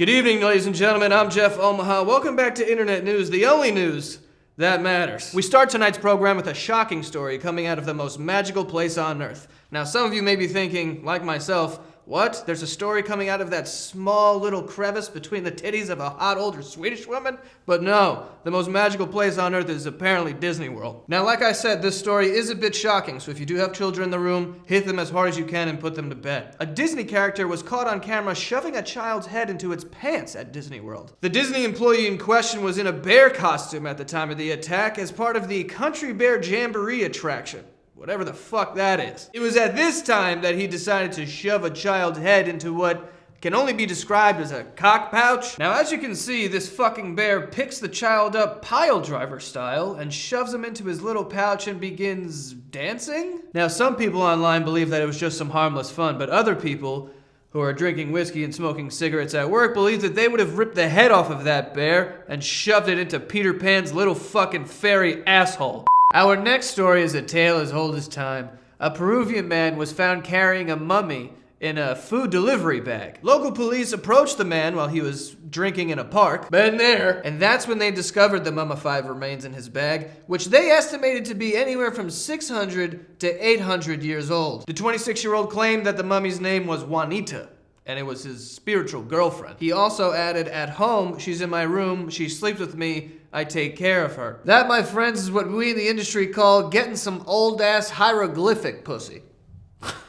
Good evening, ladies and gentlemen. I'm Jeff Omaha. Welcome back to Internet News, the only news that matters. We start tonight's program with a shocking story coming out of the most magical place on earth. Now, some of you may be thinking, like myself, what? There's a story coming out of that small little crevice between the titties of a hot older Swedish woman? But no, the most magical place on earth is apparently Disney World. Now, like I said, this story is a bit shocking, so if you do have children in the room, hit them as hard as you can and put them to bed. A Disney character was caught on camera shoving a child's head into its pants at Disney World. The Disney employee in question was in a bear costume at the time of the attack as part of the Country Bear Jamboree attraction. Whatever the fuck that is. It was at this time that he decided to shove a child's head into what can only be described as a cock pouch. Now, as you can see, this fucking bear picks the child up pile driver style and shoves him into his little pouch and begins dancing? Now, some people online believe that it was just some harmless fun, but other people who are drinking whiskey and smoking cigarettes at work believe that they would have ripped the head off of that bear and shoved it into Peter Pan's little fucking fairy asshole. Our next story is a tale as old as time. A Peruvian man was found carrying a mummy in a food delivery bag. Local police approached the man while he was drinking in a park. Been there. And that's when they discovered the mummified remains in his bag, which they estimated to be anywhere from 600 to 800 years old. The 26-year-old claimed that the mummy's name was Juanita, and it was his spiritual girlfriend. He also added, "At home, she's in my room, she sleeps with me, I take care of her." That, my friends, is what we in the industry call getting some old-ass hieroglyphic pussy.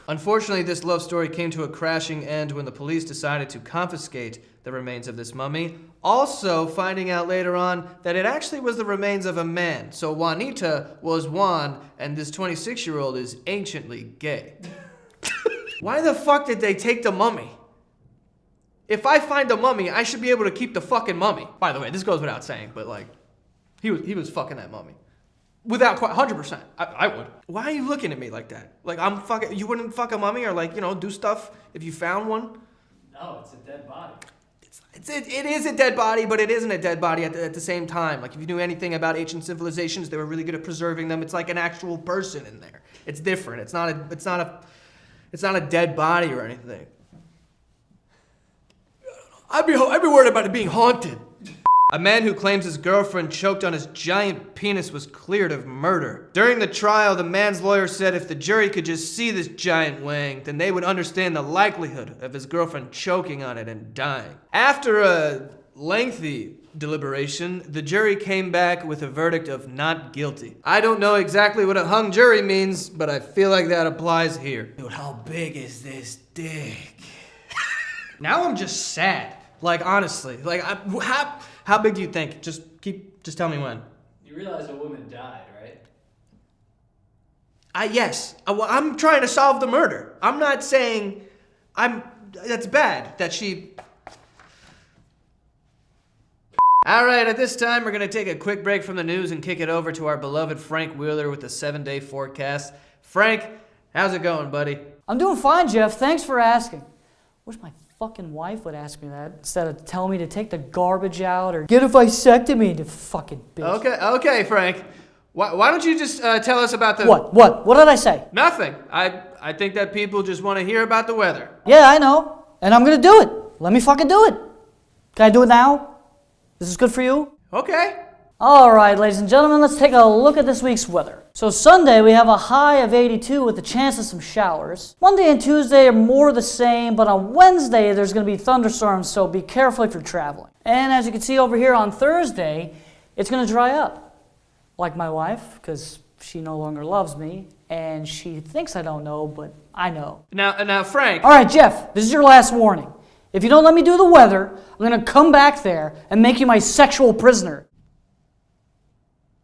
Unfortunately, this love story came to a crashing end when the police decided to confiscate the remains of this mummy, also finding out later on that it actually was the remains of a man. So Juanita was Juan, and this 26-year-old is anciently gay. Why the fuck did they take the mummy? If I find a mummy, I should be able to keep the fucking mummy. By the way, this goes without saying, but like, he was fucking that mummy. Without quite 100%. I would. Why are you looking at me like that? Like I'm fucking, you wouldn't fuck a mummy or like, you know, do stuff if you found one? No, it's a dead body. It is a dead body, but it isn't a dead body at the same time. Like if you knew anything about ancient civilizations, they were really good at preserving them. It's like an actual person in there. It's different. It's not a dead body or anything. I'd be worried about it being haunted. A man who claims his girlfriend choked on his giant penis was cleared of murder. During the trial, the man's lawyer said if the jury could just see this giant wang, then they would understand the likelihood of his girlfriend choking on it and dying. After a lengthy deliberation, the jury came back with a verdict of not guilty. I don't know exactly what a hung jury means, but I feel like that applies here. Dude, how big is this dick? Now I'm just sad. Like, honestly. Like, how big do you think? Just tell me when. You realize a woman died, right? Yes. I'm trying to solve the murder. I'm not saying that's bad that she... All right, at this time, we're going to take a quick break from the news and kick it over to our beloved Frank Wheeler with the 7-day forecast. Frank, how's it going, buddy? I'm doing fine, Jeff. Thanks for asking. Wish my fucking wife would ask me that instead of telling me to take the garbage out or get a vasectomy, you fucking bitch. Okay, Frank. Why don't you just tell us about the... What? What did I say? Nothing. I think that people just want to hear about the weather. Yeah, I know. And I'm going to do it. Let me fucking do it. Can I do it now? This is good for you? Okay. All right, ladies and gentlemen, let's take a look at this week's weather. So Sunday, we have a high of 82 with a chance of some showers. Monday and Tuesday are more the same, but on Wednesday, there's going to be thunderstorms, so be careful if you're traveling. And as you can see over here on Thursday, it's going to dry up. Like my wife, because she no longer loves me, and she thinks I don't know, but I know. Now, Frank... All right, Jeff, this is your last warning. If you don't let me do the weather, I'm going to come back there and make you my sexual prisoner.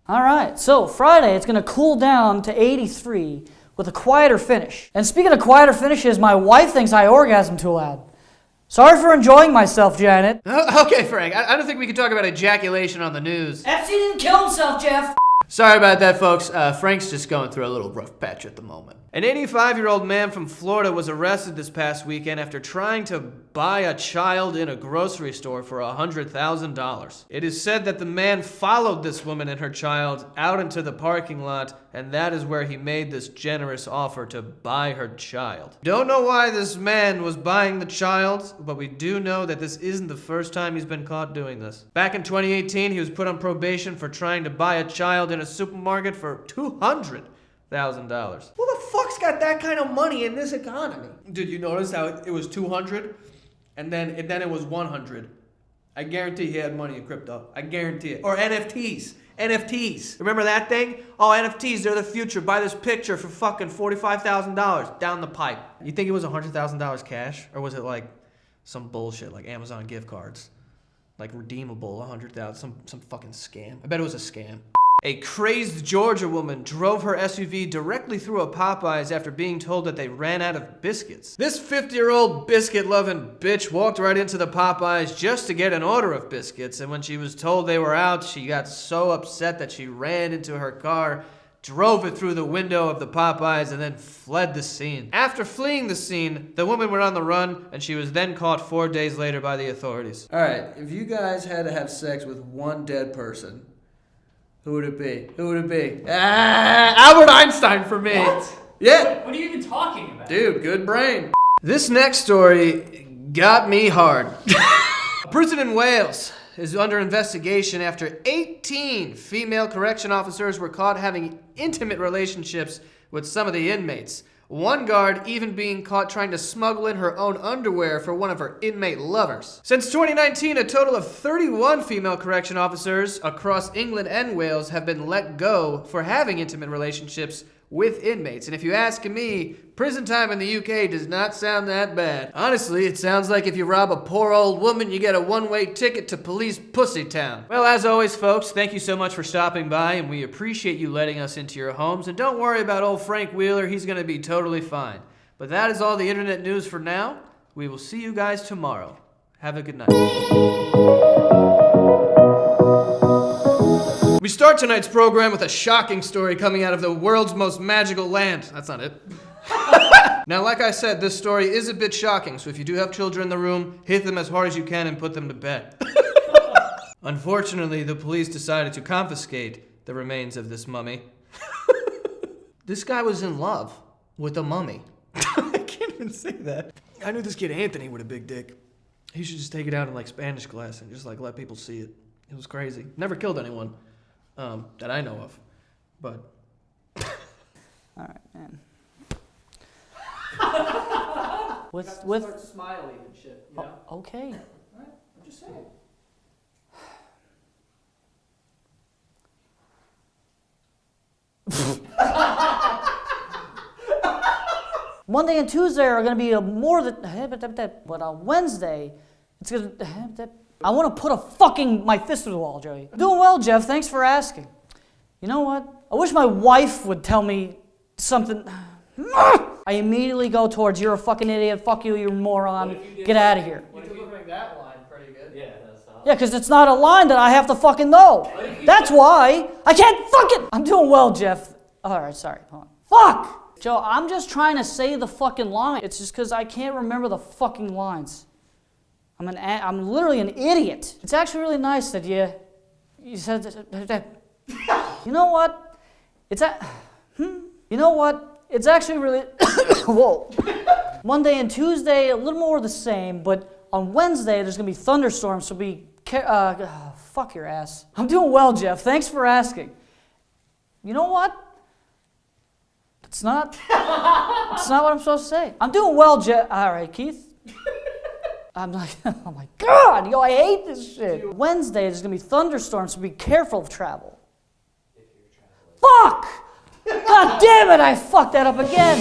All right, so Friday, it's going to cool down to 83 with a quieter finish. And speaking of quieter finishes, my wife thinks I orgasm too loud. Sorry for enjoying myself, Janet. Okay, Frank, I don't think we can talk about ejaculation on the news. Epstein didn't kill himself, Jeff. Sorry about that, folks. Frank's just going through a little rough patch at the moment. An 85-year-old man from Florida was arrested this past weekend after trying to buy a child in a grocery store for $100,000. It is said that the man followed this woman and her child out into the parking lot, and that is where he made this generous offer to buy her child. Don't know why this man was buying the child, but we do know that this isn't the first time he's been caught doing this. Back in 2018, he was put on probation for trying to buy a child in a supermarket for $200,000. Who the fuck's got that kind of money in this economy? Dude, you notice how it was 200 and then it was 100. I guarantee he had money in crypto. I guarantee it. Or NFTs. NFTs. Remember that thing? Oh, NFTs, they're the future. Buy this picture for fucking $45,000 down the pipe. You think it was $100,000 cash? Or was it like some bullshit like Amazon gift cards? Like redeemable, 100,000, some fucking scam. I bet it was a scam. A crazed Georgia woman drove her SUV directly through a Popeyes after being told that they ran out of biscuits. This 50-year-old biscuit-loving bitch walked right into the Popeyes just to get an order of biscuits, and when she was told they were out, she got so upset that she ran into her car, drove it through the window of the Popeyes, and then fled the scene. After fleeing the scene, the woman went on the run, and she was then caught 4 days later by the authorities. All right, if you guys had to have sex with one dead person, who would it be? Who would it be? Albert Einstein for me. What? Yeah. What are you even talking about? Dude, good brain. This next story got me hard. A prison in Wales is under investigation after 18 female correction officers were caught having intimate relationships with some of the inmates. One guard even being caught trying to smuggle in her own underwear for one of her inmate lovers. Since 2019, a total of 31 female correction officers across England and Wales have been let go for having intimate relationships with inmates. And if you ask me, prison time in the UK does not sound that bad. Honestly, it sounds like if you rob a poor old woman, you get a one-way ticket to police pussy town. Well, as always, folks, thank you so much for stopping by, and we appreciate you letting us into your homes. And don't worry about old Frank Wheeler, he's gonna be totally fine. But that is all the internet news for now. We will see you guys tomorrow. Have a good night. We start tonight's program with a shocking story coming out of the world's most magical land. That's not it. Now, like I said, this story is a bit shocking, so if you do have children in the room, hit them as hard as you can and put them to bed. Unfortunately, the police decided to confiscate the remains of this mummy. This guy was in love with a mummy. I can't even say that. I knew this kid Anthony with a big dick. He should just take it out in like Spanish class and just like let people see it. It was crazy. Never killed anyone. That I know of, but. All right, man. with Start smiling and shit, you know? okay. Right? I'm just saying. Monday and Tuesday are going to be more than, but on Wednesday, it's going to. I want to put my fist through the wall, Joey. Doing well, Jeff. Thanks for asking. You know what? I wish my wife would tell me something. I immediately go towards, you're a fucking idiot, fuck you, you're a moron, get out of here. You delivering that line pretty good. Yeah, that's all. Yeah, because it's not a line that I have to fucking know. That's why I can't fucking. I'm doing well, Jeff. All right, sorry. Hold on. Fuck! Joe, I'm just trying to say the fucking line. It's just because I can't remember the fucking lines. I'm literally an idiot. It's actually really nice that you said that. You know what? You know what? It's actually really. Whoa. Monday and Tuesday a little more the same, but on Wednesday there's gonna be thunderstorms. So fuck your ass. I'm doing well, Jeff. Thanks for asking. You know what? It's not what I'm supposed to say. I'm doing well, Jeff. All right, Keith. I'm like, oh my God, yo, I hate this shit. Wednesday, there's gonna be thunderstorms, so be careful of travel. Fuck! God damn it, I fucked that up again.